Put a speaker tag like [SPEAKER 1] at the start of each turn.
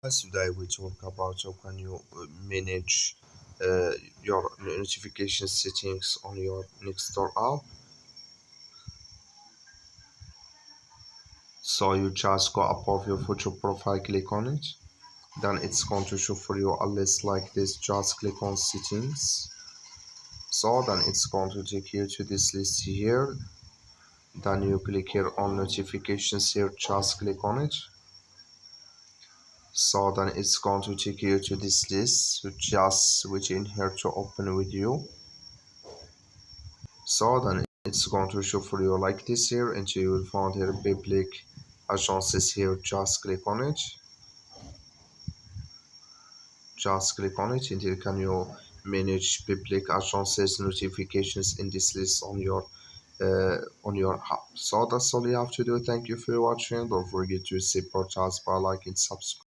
[SPEAKER 1] Today we talk about how can you manage uh, your notification settings on your Nextdoor app. So you just go above your photo profile, click on it. Then it's going to show for you a list like this. Just click on settings. So then it's going to take you to this list here. Then you click here on notifications here. Just click on it. So then it's going to take you to this list. So just switch in here to open with you. So then it's going to show for you like this here, and you will find here public agencies here. Just click on it. Just click on it, and here can you manage public agencies notifications in this list on your app. So that's all you have to do. Thank you for watching. Don't forget to support us by liking, subscribe.